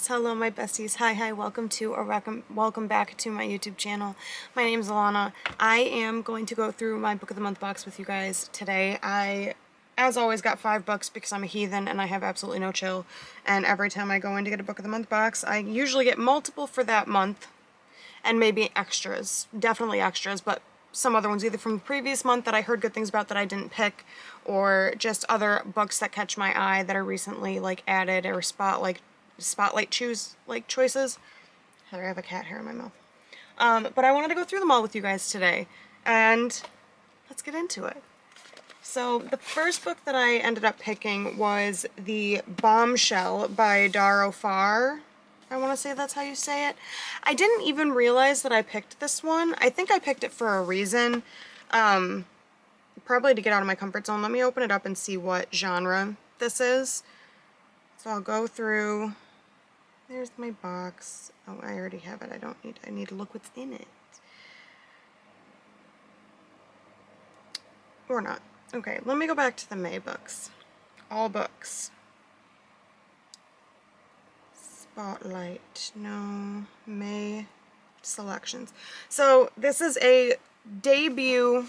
Hello my besties. Hi, welcome back to my YouTube channel. My name is Alanna. I am going to go through my Book of the Month box with you guys today. I, as always, got 5 books because I'm a heathen and I have absolutely no chill. And every time I go in to get a Book of the Month box, I usually get multiple for that month and maybe extras. Definitely extras, but some other ones either from the previous month that I heard good things about that I didn't pick, or just other books that catch my eye that are recently added or spotlight choices. Sorry, I have a cat hair in my mouth. But I wanted to go through them all with you guys today, and let's get into it. So the first book that I ended up picking was The Bombshell by Daro Farr. I want to say that's how you say it. I didn't even realize that I picked this one. I think I picked it for a reason. Probably to get out of my comfort zone. Let me open it up and see what genre this is. So I'll go through. There's my box. Oh, I already have it. I need to look what's in it. Or not. Okay, let me go back to the May books. All books. Spotlight. No. May selections. So this is a debut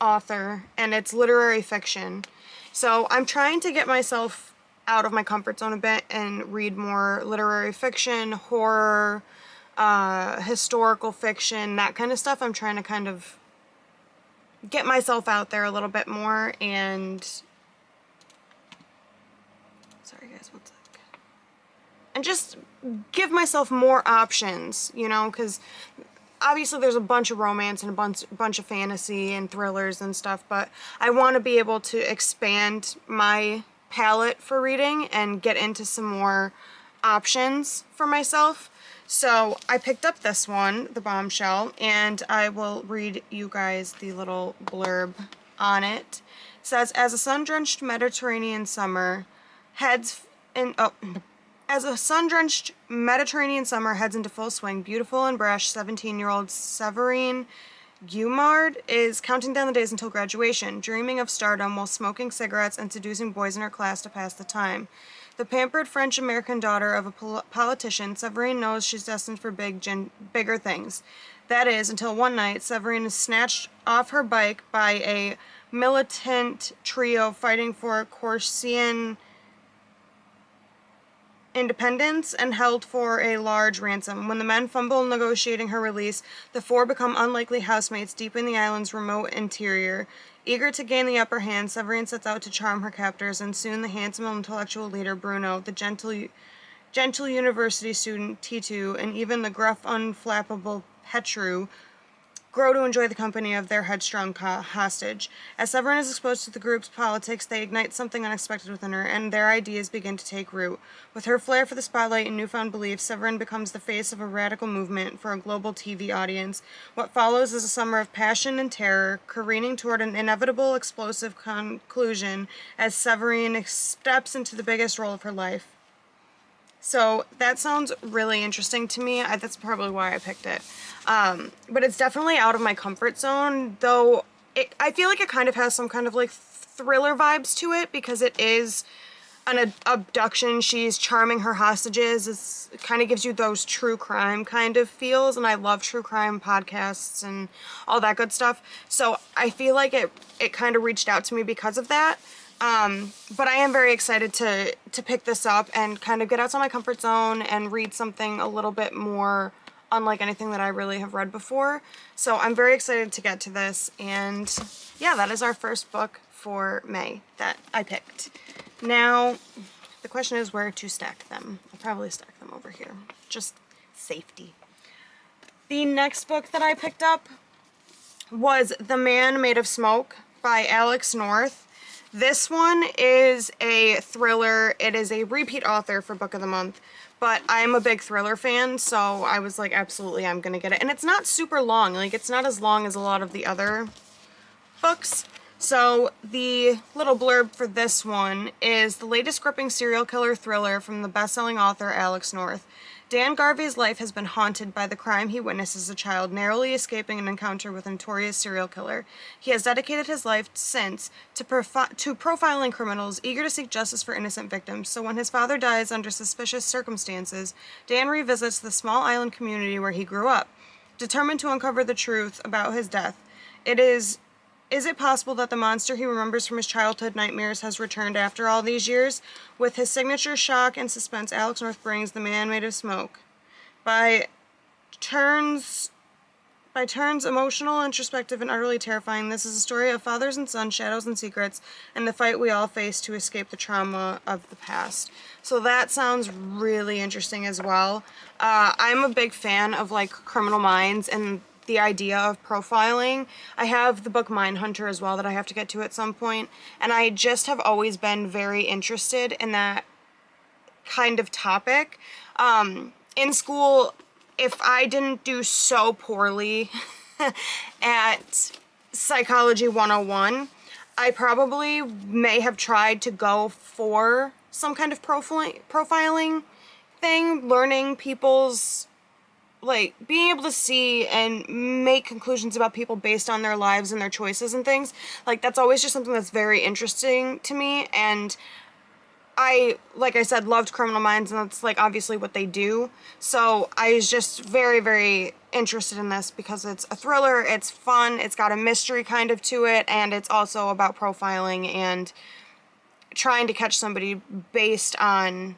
author and it's literary fiction. So I'm trying to get myself out of my comfort zone a bit and read more literary fiction, horror, historical fiction, that kind of stuff. I'm trying to kind of get myself out there a little bit more and sorry guys, one sec. And just give myself more options, you know, because obviously there's a bunch of romance and a bunch of fantasy and thrillers and stuff, but I want to be able to expand my palette for reading and get into some more options for myself. So I picked up this one, The Bombshell, and I will read you guys the little blurb on it. It says, as a sun-drenched Mediterranean summer heads into full swing, beautiful and brash 17-year-old Severine Guimard is counting down the days until graduation, dreaming of stardom while smoking cigarettes and seducing boys in her class to pass the time. The pampered French-American daughter of a politician, Severine knows she's destined for bigger things. That is, until one night, Severine is snatched off her bike by a militant trio fighting for Corsican independence and held for a large ransom. When the men fumble negotiating her release, the four become unlikely housemates deep in the island's remote interior. Eager to gain the upper hand, Severine sets out to charm her captors, and soon the handsome intellectual leader Bruno, the gentle university student Titu, and even the gruff, unflappable Petru grow to enjoy the company of their headstrong hostage. As Severine is exposed to the group's politics, they ignite something unexpected within her, and their ideas begin to take root. With her flair for the spotlight and newfound belief, Severine becomes the face of a radical movement for a global TV audience. What follows is a summer of passion and terror, careening toward an inevitable, explosive conclusion as Severine steps into the biggest role of her life. So that sounds really interesting to me. That's probably why I picked it. But it's definitely out of my comfort zone, though I feel like it kind of has some kind of thriller vibes to it because it is an abduction. She's charming her hostages. It kind of gives you those true crime kind of feels, and I love true crime podcasts and all that good stuff. So I feel like it kind of reached out to me because of that. But I am very excited to pick this up and kind of get outside my comfort zone and read something a little bit more unlike anything that I really have read before. So I'm very excited to get to this, and yeah, that is our first book for May that I picked. Now, the question is where to stack them. I'll probably stack them over here. Just safety. The next book that I picked up was The Man Made of Smoke by Alex North. This one is a thriller. It is a repeat author for Book of the Month, but I'm a big thriller fan, so I was like, absolutely, I'm gonna get it. And it's not super long. It's not as long as a lot of the other books. So the little blurb for this one is the latest gripping serial killer thriller from the best-selling author Alex North. Dan Garvey's life has been haunted by the crime he witnessed as a child, narrowly escaping an encounter with a notorious serial killer. He has dedicated his life since to profiling criminals, eager to seek justice for innocent victims. So when his father dies under suspicious circumstances, Dan revisits the small island community where he grew up, determined to uncover the truth about his death. Is it possible that the monster he remembers from his childhood nightmares has returned after all these years? With his signature shock and suspense, Alex North brings The Man Made of Smoke. By turns emotional, introspective, and utterly terrifying, this is a story of fathers and sons, shadows and secrets, and the fight we all face to escape the trauma of the past. So that sounds really interesting as well. I'm a big fan of like Criminal Minds and the idea of profiling. I have the book Mindhunter as well that I have to get to at some point, and I just have always been very interested in that kind of topic. In school, if I didn't do so poorly at Psychology 101, I probably may have tried to go for some kind of profiling thing, learning people's, like, being able to see and make conclusions about people based on their lives and their choices and things. Like, that's always just something that's very interesting to me, and I, like I said, loved Criminal Minds, and that's, like, obviously what they do. So I was just very, very interested in this because it's a thriller, it's fun, it's got a mystery kind of to it, and it's also about profiling and trying to catch somebody based on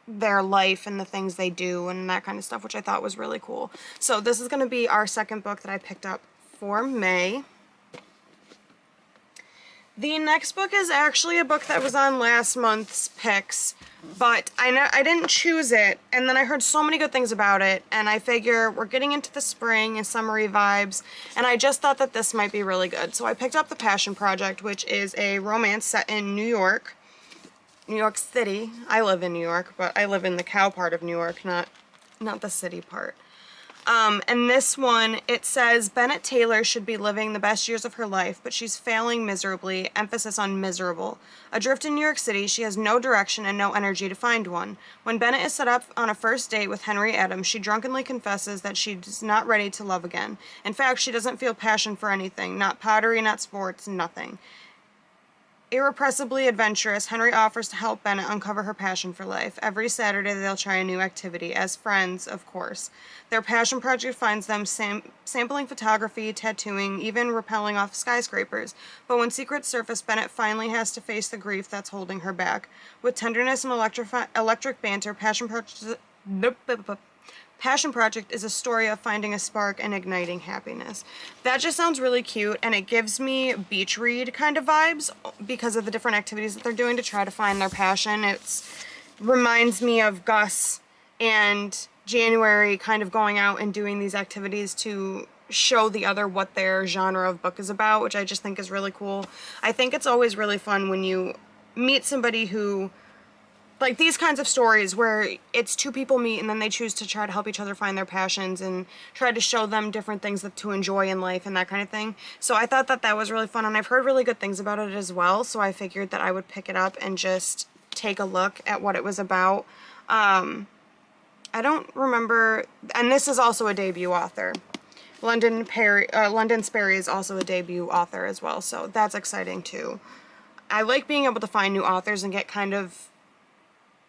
their life and the things they do and that kind of stuff, which I thought was really cool. So this is going to be our second book that I picked up for May. The next book is actually a book that was on last month's picks, but I didn't choose it, and then I heard so many good things about it, and I figure we're getting into the spring and summery vibes, and I just thought that this might be really good. So I picked up The Passion Project, which is a romance set in New York City. I live in New York, but I live in the cow part of New York, not the city part. And this one, it says, Bennett Taylor should be living the best years of her life, but she's failing miserably, emphasis on miserable. Adrift in New York City, she has no direction and no energy to find one. When Bennett is set up on a first date with Henry Adams, she drunkenly confesses that she's not ready to love again. In fact, she doesn't feel passion for anything, not pottery, not sports, nothing. Irrepressibly adventurous, Henry offers to help Bennett uncover her passion for life. Every Saturday they'll try a new activity, as friends, of course. Their passion project finds them sampling photography, tattooing, even rappelling off skyscrapers. But when secrets surface, Bennett finally has to face the grief that's holding her back. With tenderness and electric banter, Passion Project is a story of finding a spark and igniting happiness. That just sounds really cute, and it gives me beach read kind of vibes because of the different activities that they're doing to try to find their passion. It reminds me of Gus and January kind of going out and doing these activities to show the other what their genre of book is about, which I just think is really cool. I think it's always really fun when you meet somebody who, like these kinds of stories where it's two people meet and then they choose to try to help each other find their passions and try to show them different things to enjoy in life and that kind of thing. So I thought that that was really fun, and I've heard really good things about it as well, so I figured that I would pick it up and just take a look at what it was about. I don't remember, and this is also a debut author. London Sperry is also a debut author as well, so that's exciting too. I like being able to find new authors and get kind of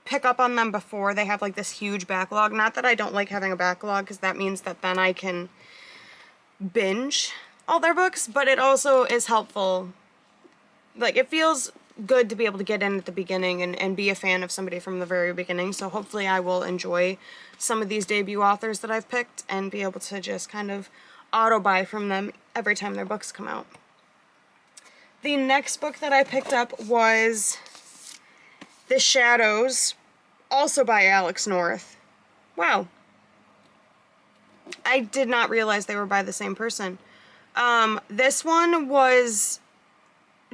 pick up on them before they have like this huge backlog. Not that I don't like having a backlog, because that means that then I can binge all their books, but it also is helpful. Like, it feels good to be able to get in at the beginning and be a fan of somebody from the very beginning, so hopefully I will enjoy some of these debut authors that I've picked and be able to just kind of auto-buy from them every time their books come out. The next book that I picked up was The Shadows, also by Alex North. Wow. I did not realize they were by the same person. This one was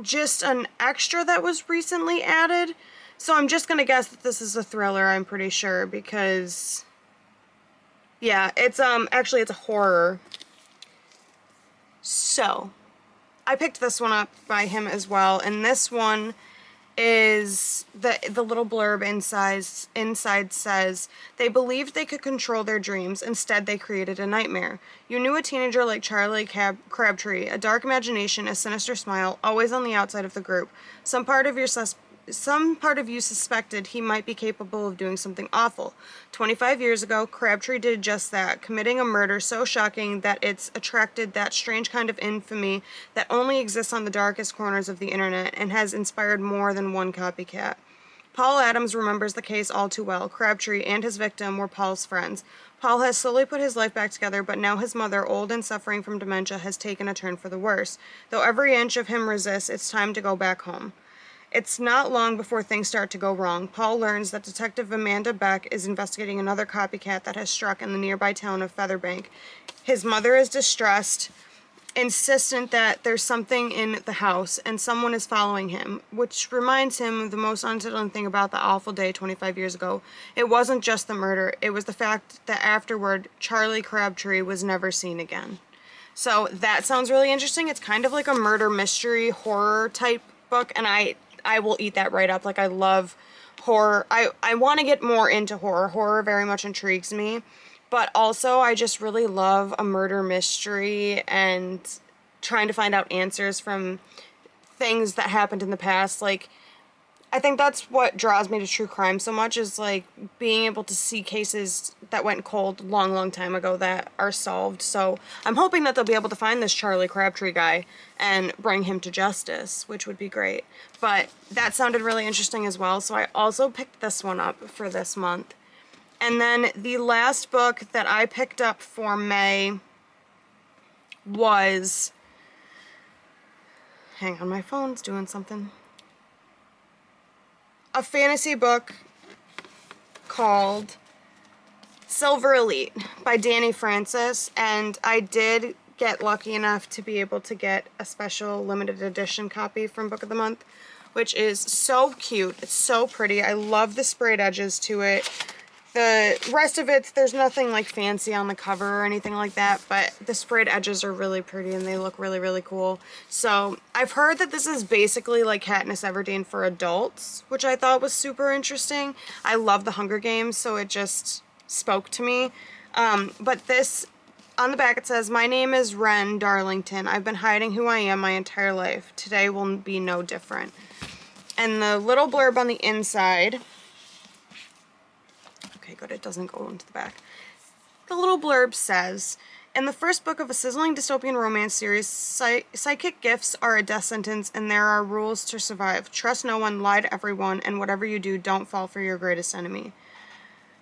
just an extra that was recently added, so I'm just gonna guess that this is a thriller, I'm pretty sure, because yeah, it's actually it's a horror. So I picked this one up by him as well, and this one is the little blurb inside says, they believed they could control their dreams. Instead, they created a nightmare. You knew a teenager like Charlie Crabtree, a dark imagination, a sinister smile, always on the outside of the group. Some part of you suspected he might be capable of doing something awful. 25 years ago, Crabtree did just that, committing a murder so shocking that it's attracted that strange kind of infamy that only exists on the darkest corners of the internet and has inspired more than one copycat. Paul Adams remembers the case all too well. Crabtree and his victim were Paul's friends. Paul has slowly put his life back together, but now his mother, old and suffering from dementia, has taken a turn for the worse. Though every inch of him resists, it's time to go back home. It's not long before things start to go wrong. Paul learns that Detective Amanda Beck is investigating another copycat that has struck in the nearby town of Featherbank. His mother is distressed, insistent that there's something in the house and someone is following him, which reminds him of the most unsettling thing about the awful day 25 years ago. It wasn't just the murder, it was the fact that afterward, Charlie Crabtree was never seen again. So that sounds really interesting. It's kind of like a murder mystery horror type book, and I will eat that right up. Like, I love horror. I want to get more into horror. Horror very much intrigues me. But also, I just really love a murder mystery and trying to find out answers from things that happened in the past. Like, I think that's what draws me to true crime so much, is like being able to see cases that went cold long, long time ago that are solved. So I'm hoping that they'll be able to find this Charlie Crabtree guy and bring him to justice, which would be great. But that sounded really interesting as well. So I also picked this one up for this month. And then the last book that I picked up for May was, hang on, my phone's doing something. A fantasy book called Silver Elite by Danny Francis, and I did get lucky enough to be able to get a special limited edition copy from Book of the Month, which is so cute. It's so pretty. I love the sprayed edges to it. The rest of it, there's nothing like fancy on the cover or anything like that, but the sprayed edges are really pretty and they look really, really cool. So I've heard that this is basically like Katniss Everdeen for adults, which I thought was super interesting. I love the Hunger Games, so it just spoke to me. But this, on the back it says, "My name is Wren Darlington. I've been hiding who I am my entire life. Today will be no different." And the little blurb on the inside, okay, good, it doesn't go into the back. The little blurb says, "In the first book of a sizzling dystopian romance series, psychic gifts are a death sentence and there are rules to survive. Trust no one, lie to everyone, and whatever you do, don't fall for your greatest enemy."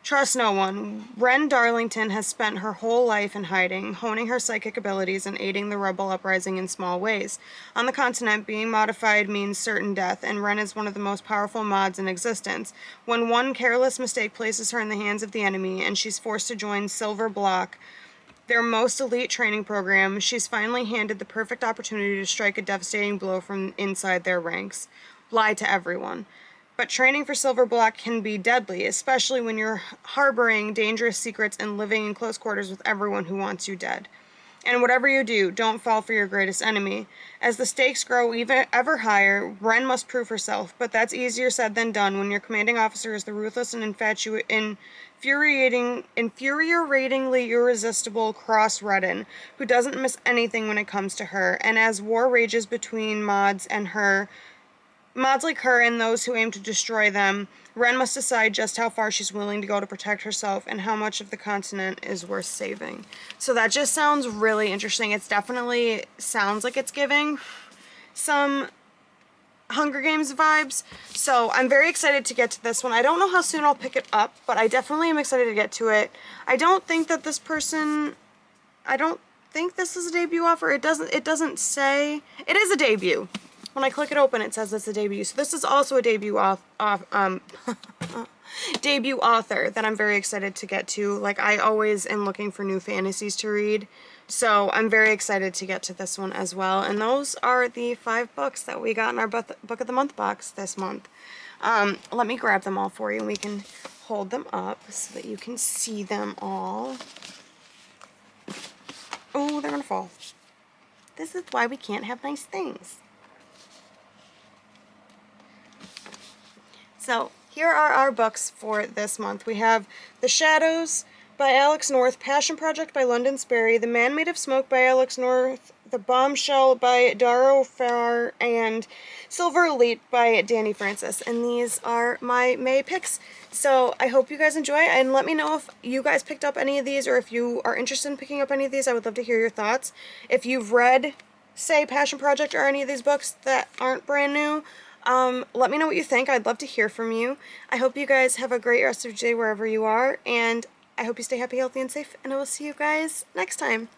Trust no one. Wren Darlington has spent her whole life in hiding, honing her psychic abilities and aiding the rebel uprising in small ways. On the continent, being modified means certain death, and Wren is one of the most powerful mods in existence. When one careless mistake places her in the hands of the enemy, and she's forced to join Silver Block, their most elite training program, she's finally handed the perfect opportunity to strike a devastating blow from inside their ranks. Lie to everyone. But training for Silver Block can be deadly, especially when you're harboring dangerous secrets and living in close quarters with everyone who wants you dead. And whatever you do, don't fall for your greatest enemy. As the stakes grow ever higher, Wren must prove herself, but that's easier said than done when your commanding officer is the ruthless and infuriatingly irresistible Cross Redden, who doesn't miss anything when it comes to her. And as war rages between mods like her and those who aim to destroy them, Wren must decide just how far she's willing to go to protect herself and how much of the continent is worth saving. So that just sounds really interesting. It's definitely sounds like it's giving some Hunger Games vibes. So I'm very excited to get to this one. I don't know how soon I'll pick it up, but I definitely am excited to get to it. I don't think this is a debut offer. It doesn't say. It is a debut. When I click it open, it says it's a debut. So this is also a debut debut author that I'm very excited to get to. Like, I always am looking for new fantasies to read. So I'm very excited to get to this one as well. And those are the 5 books that we got in our Book of the Month box this month. Let me grab them all for you and we can hold them up so that you can see them all. Oh, they're gonna fall. This is why we can't have nice things. So here are our books for this month. We have The Shadows by Alex North, Passion Project by London Sperry, The Man Made of Smoke by Alex North, The Bombshell by Darrow Farr, and Silver Elite by Danny Francis. And these are my May picks. So I hope you guys enjoy, and let me know if you guys picked up any of these, or if you are interested in picking up any of these. I would love to hear your thoughts. If you've read, say, Passion Project or any of these books that aren't brand new, let me know what you think. I'd love to hear from you. I hope you guys have a great rest of your day wherever you are, and I hope you stay happy, healthy, and safe, and I will see you guys next time.